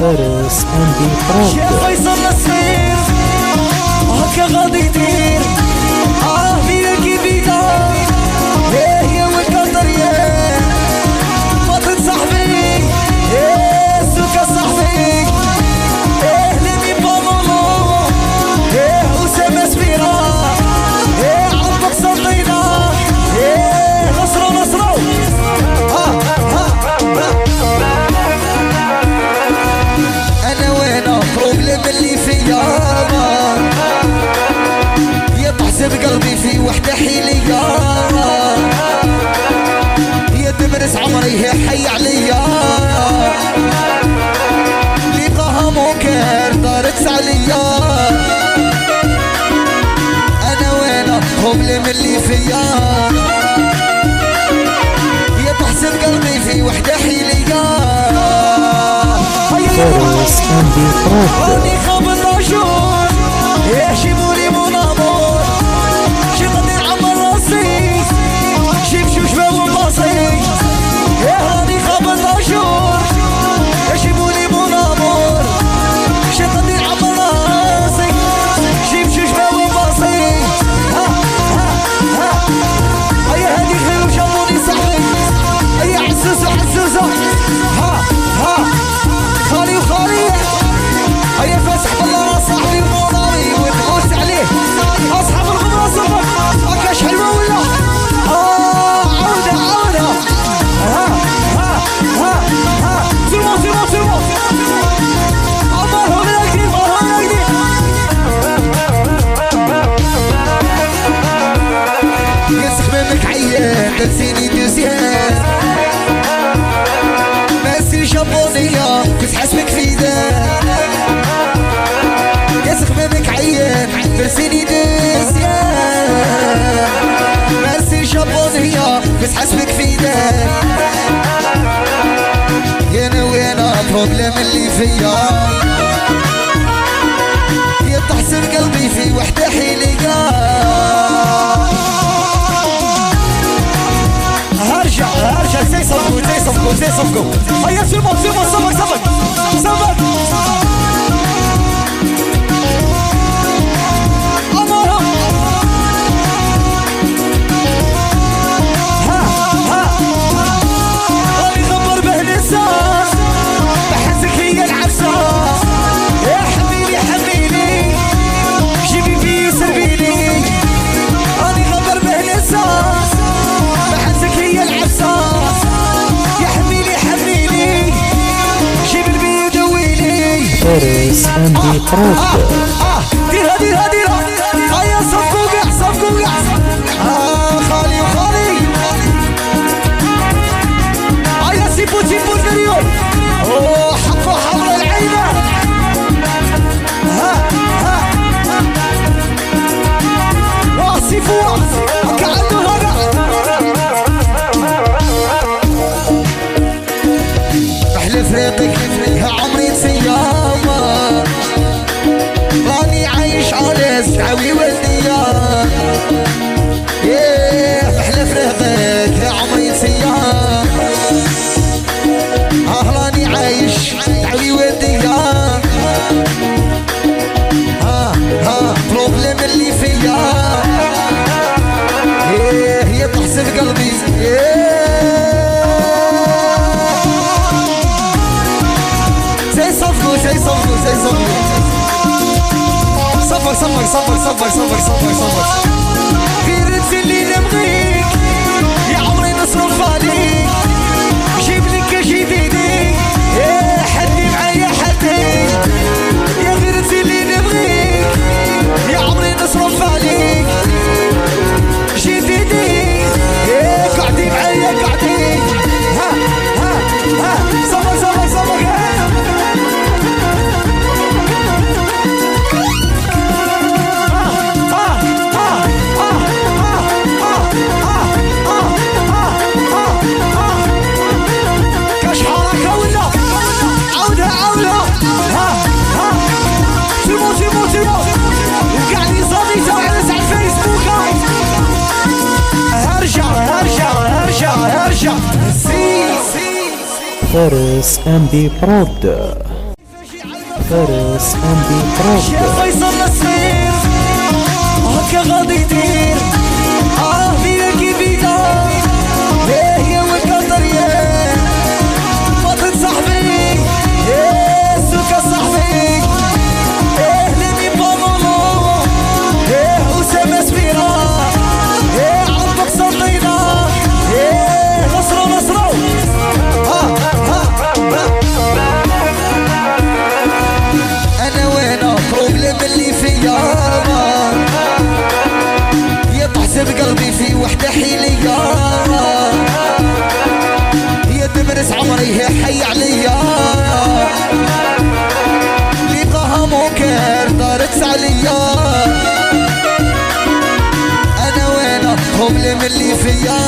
فارس اندي برود. يا فيصل الصغير هكا غادي يدير فينا كيفينا يا والقدر يا فاضل صاحبي يا سوكا صاحبي لمي بابولو أسامة سفيرة عمك سلطينة نصرو نصرو أنا وين بروبلم اللي فيا يطحسب قلبي في وحدة حيلية يا تمرس عمري حي عليا لقاها منكر دارت عليا أنا وين بروبلم اللي فيا يطحسب قلبي في وحدة حيلية فارس اندي برود. راني خابط عشور يحشموني من امور شي غادي نعمر راسي شي بشوش باب بلاصي راني خابط عشور يحشموني من امور شي غادي نعمر راسي شي بشوش باب بلاصي هيا هادي خير وشافوني صاحبي هيا عزوزة عزوزة خالي وخالي هيا فاسح بالله صاحبي ومولاوي ونغوص عليه اصحاب الغمرة صفر هكاش حلوة ولا عودة عودة سلمو سلمو سلمو عمرهم نقدي عمرهم نقدي يسخ منك عيان تنسيني دوسيان ماسي جابونية كنت حاسبك في ذا يسخ منك عيان ترسيني دوسيان ماسي جابونية كنت حاسبك في ذا يانا وينا بروبلم اللي فيا يطحسن قلبي في وحدة حيلية هرجع زي صفقوا هيا سلمو صفق أمرهم راني خبر به الإنسان بحسك هي العفسة يا حميلي جيبي في سبيلي راني خبر به الإنسان بحسك هي العفسة يا حميلي جيب البيد ويلي فارس اندي برود. ديرها هيا صفقوا خالي وخالي هيا سيبو المليون حقوا حول العينة سيفوا كأنه احلف ريقك يا عمري تسيامة راني عايش على سعوي والديا احلف ريقك يا عمري تسيامة راني عايش سعوي والديا بروبلم اللي فيا هي تحسب قلبي زي صفقوا صفر في رنس اللي نبغيك يا عمري نصرف عليك جيب لك جديدي حدي معايا حدي يا في رنس اللي نبغيك يا عمري نصرف عليك جديدي قعدي معايا قعدي صفر فارس اندي برود. فارس أندي شيخ تراب. فيصل الصغير هكا غادي يدير فيا كيفينا هي والقدر يا فاطن صاحبي سوكا صاحبي لمي بامولو أسامة سميرة عربك سلطينة نصرو نصرو أنا وين بروبليم اللي فيا يتحسب قلبي في وحدة حيلية يا دمرس عمري هي حي عليا لقاها منكر دارت عليا أنا وين بروبليم اللي فيا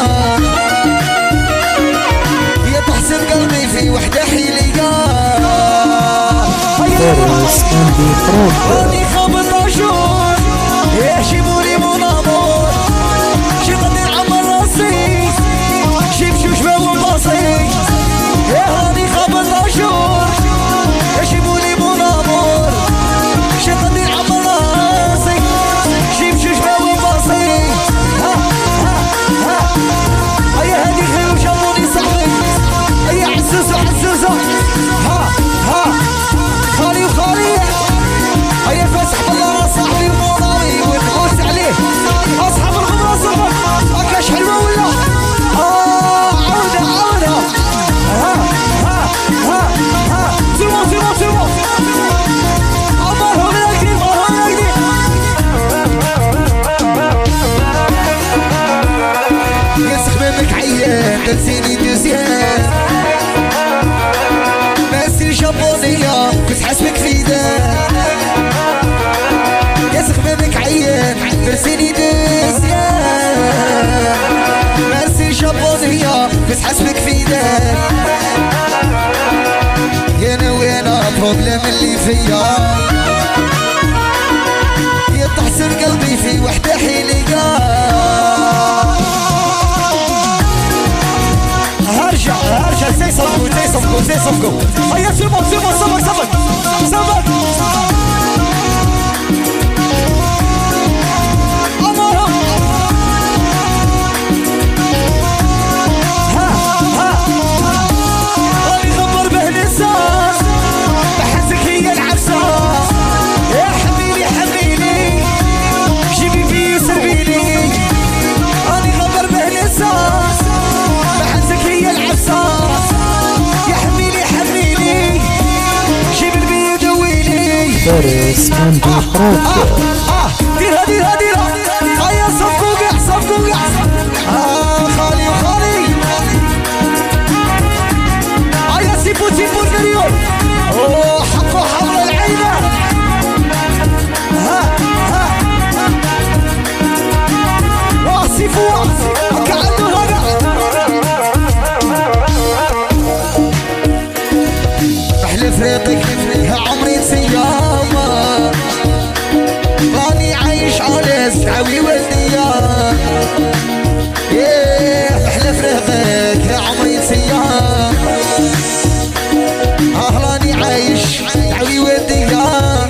يتحسب قلبي في وحدة حيلية فارس أندي تراب. راني خابط عشور يحشموني مون امور شي غادي نعمر راسي شي بشوش باو باصي راني خابط عشور يحشموني مون امور شي غادي نعمر راسي شي بشوش باو باصي هيا هادي خير وجابوني صاحبي هيا عزوزة عزوزة خالي وخالي هيا فاسح بالله صاحبي وموراوي ونغوص عليه اصحاب الغمرة صبر هكاش حلوة ولا عودة عودة تيمو عمرهم نقدي يا سخمامك عيان درسيني دوزيان ماسي جابونية كنت حاسبك في دار يا سخمامك عيان درسيني دوزيان ماسي جابونية كنت حاسبك في دار يا نوينا بروبليم اللي فيا يتحسب قلبي في وحدة حيلية هرجع زي صفقوا هيا سيبو صبر أمارهم راني خبر به الإنسان بحسك هي العفسة يا حميلي جيبي في سربيلي راني خبر به الإنسان بحسك هي العفسة يا حميلي جيب البيض ويلي فارس أندي تراب. ديرها هيا صفقوا خالي هيا سيبو القريون حقه حول العينة سيبو كعنده بحلف ريقك يا عمري نسيامة راني عايش على سعوي والديار بحلف ريقك يا عمري نسيام راني عايش سعوي والديار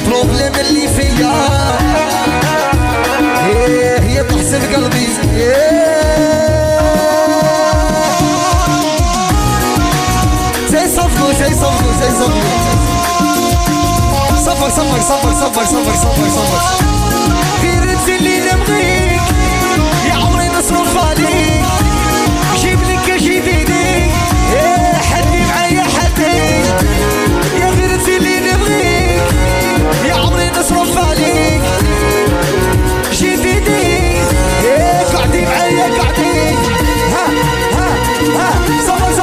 بروبليم اللي فيا هي تحسب قلبي زي صفقوا صفر غير انت اللي نبغيك يا عمري نصرف عليك جيب لك جيب ايديك حدي معايا حدي يا غير انت اللي نبغيك يا عمري نصرف عليك جيب ايديك قعدي معايا قعدي صبر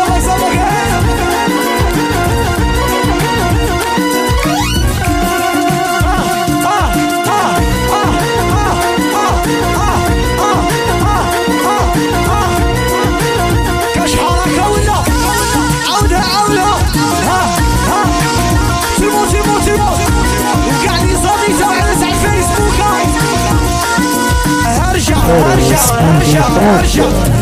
فارس أندي تراب.